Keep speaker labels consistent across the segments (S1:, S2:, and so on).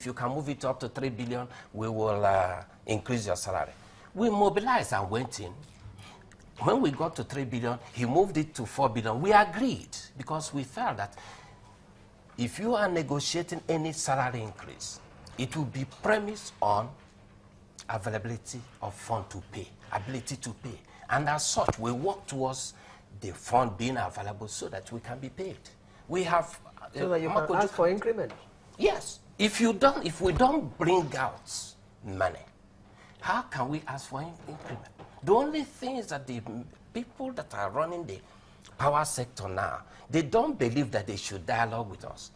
S1: you can move it up to 3 billion, we will increase your salary. We mobilized and went in. When we got to 3 billion, he moved it to 4 billion. We agreed because we felt that if you are negotiating any salary increase, it will be premised on availability of fund to pay, ability to pay. And as such, we work towards the fund being available so that we can be paid. We have...
S2: so that you can ask for increment?
S1: Yes. If we don't bring out money, how can we ask for increment? The only thing is that the people that are running the power sector now, they don't believe that they should dialogue with us.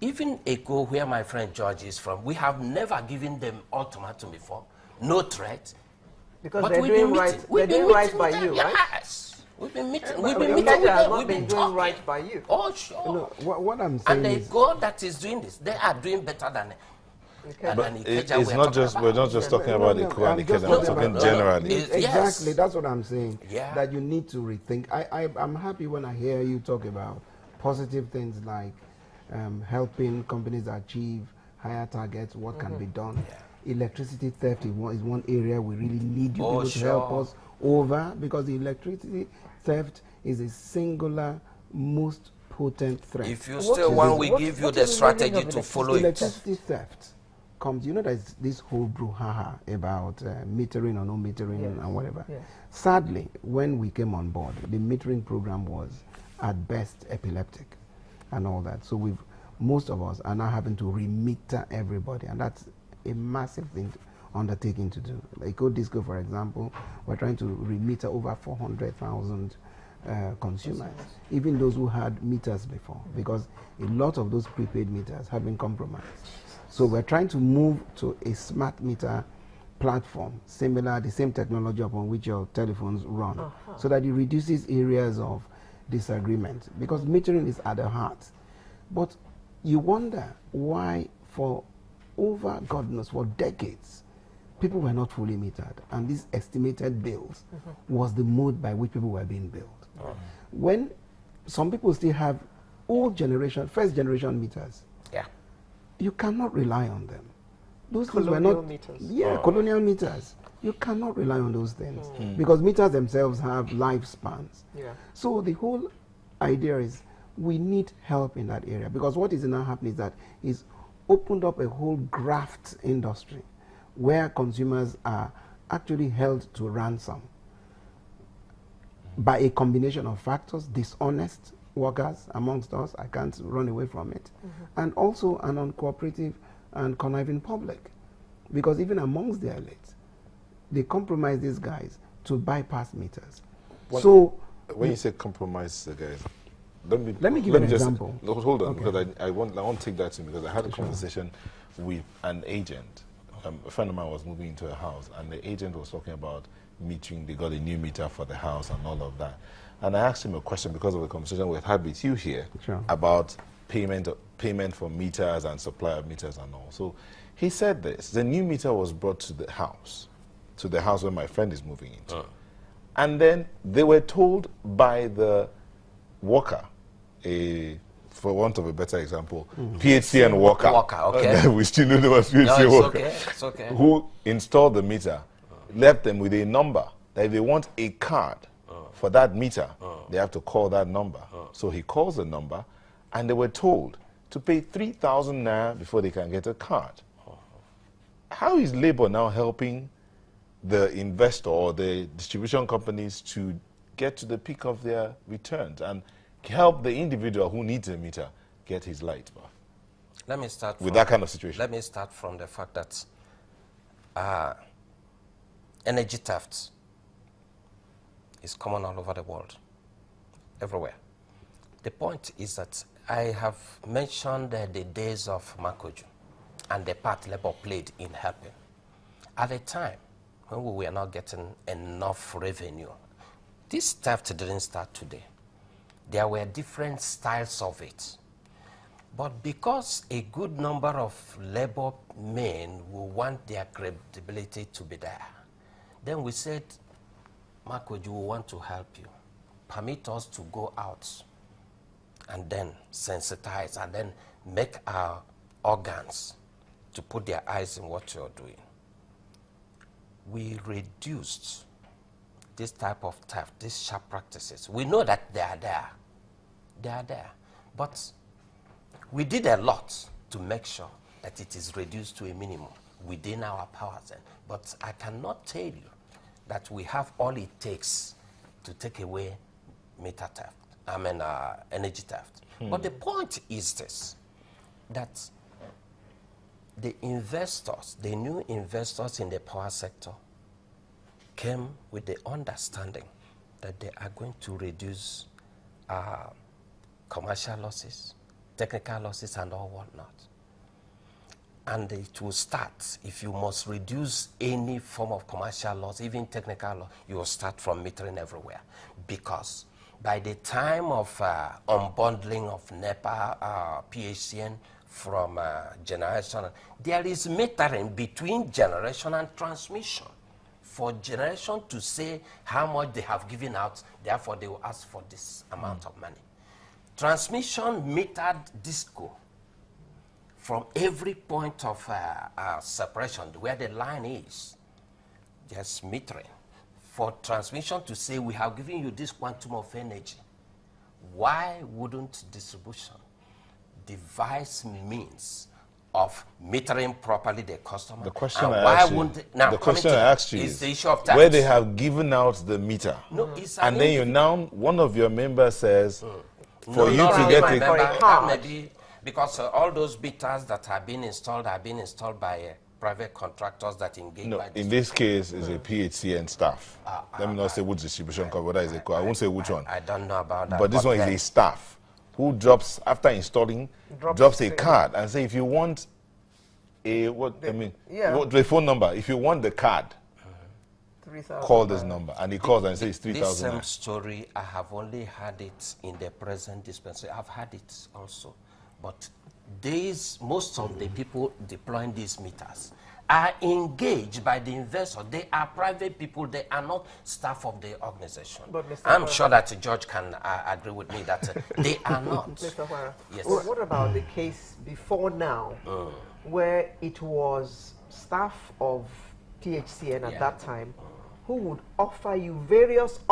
S1: Even Echo, where my friend George is from, we have never given them ultimatum before, no threat.
S2: Because they're doing right by you, right?
S1: Yes. We've been meeting with them. We've been
S2: doing right by you.
S1: Oh, sure.
S3: You know, what I'm saying
S1: and
S3: is...
S1: the God that is doing this, they are doing better than...
S4: But it's not just, we're not just talking about Echo and Ikeja, we're talking generally.
S3: Exactly, that's what I'm saying.
S1: Yeah.
S3: That you need to rethink. I'm happy when I hear you talk about positive things like helping companies achieve higher targets, what can be done. Yeah. Electricity theft is one area we really need you to help us over, because the electricity theft is a singular, most potent threat.
S1: If you still want, we give you the strategy to follow it.
S3: Electricity theft comes, you know, there's this whole brouhaha about metering or no metering and whatever. Yes. Sadly, when we came on board, the metering program was at best epileptic and all that. So most of us are now having to remeter everybody, and that's a massive undertaking to do. Like Disco, for example, we're trying to remeter over 400,000 consumers, even those who had meters before, because a lot of those prepaid meters have been compromised. So we're trying to move to a smart meter platform, similar, the same technology upon which your telephones run, so that it reduces areas of disagreement, because metering is at the heart. But you wonder why for over, God knows, for decades, people were not fully metered, and these estimated bills was the mode by which people were being billed. When some people still have old generation, first generation meters, you cannot rely on them. Those things were not meters. Colonial meters. You cannot rely on those things because meters themselves have lifespans. So the whole idea is we need help in that area, because what is now happening is that it's opened up a whole graft industry where consumers are actually held to ransom by a combination of factors: dishonest workers amongst us, I can't run away from it, and also an uncooperative and conniving public, because even amongst the elites, they compromise these guys to bypass meters.
S4: When you say compromise the guys,
S3: let me give you an example.
S4: No, hold on, because I want to take that in, because I had a conversation with an agent. A friend of mine was moving into a house, and the agent was talking about metering. They got a new meter for the house and all of that. And I asked him a question because of the conversation we had with you here about payment for meters and supply of meters and all. So he said this: the new meter was brought to the house where my friend is moving into. And then they were told by the worker, for want of a better example, Pt.3 and worker.
S1: Okay.
S4: We still know them as Pt.3 worker.
S1: It's okay.
S4: Who installed the meter, left them with a number that if they want a card for that meter, they have to call that number. So he calls the number, and they were told to pay 3,000 naira before they can get a card. How is Labour now helping the investor or the distribution companies to get to the peak of their returns and help the individual who needs a meter get his light back?
S1: Let me start
S4: with that kind of situation.
S1: Let me start from the fact that energy theft is common all over the world, everywhere. The point is that I have mentioned the days of Makoju and the part Labour played in helping. At the time when we were not getting enough revenue, this theft didn't start today. There were different styles of it. But because a good number of Labour men will want their credibility to be there, then we said, Makoju, we want to help you. Permit us to go out and then sensitize and then make our organs to put their eyes in what you're doing. We reduced this type of theft, these sharp practices. We know that they are there. They are there. But we did a lot to make sure that it is reduced to a minimum within our powers. But I cannot tell you that we have all it takes to take away meter theft, energy theft. But the point is this, that the investors, the new investors in the power sector, came with the understanding that they are going to reduce commercial losses, technical losses, and all whatnot. And it will start, if you must reduce any form of commercial loss, even technical loss, you will start from metering everywhere. Because by the time of unbundling of NEPA, PHCN from generation, there is metering between generation and transmission. For generation to say how much they have given out, therefore they will ask for this amount of money. Transmission metered disco from every point of separation where the line is, just metering. For transmission to say we have given you this quantum of energy, why wouldn't distribution devise means of metering properly the customer?
S4: The question I asked you is
S1: the issue of tax.
S4: Where they have given out the meter,
S1: no,
S4: and then you now, one of your members says, for you to get it,
S1: maybe because all those meters that have been installed by private contractors that engage.
S4: No,
S1: by
S4: in this case, it's a PHCN staff. Let me not say which distribution company, whether it's a I won't say which one.
S1: I don't know about that.
S4: But this one is a staff who drops, after installing, drops a card and say, if you want the phone number, if you want the card, call this number. And he calls and says 3,000.
S1: This same story, I have only had it in the present dispensation. I've had it also. But most of the people deploying these meters are engaged by the investor. They are private people. They are not staff of the organization. I'm sure that the judge can agree with me that they are not.
S2: Mr. Hwara,
S1: yes.
S2: What about the case before now, where it was staff of PHCN at that time who would offer you various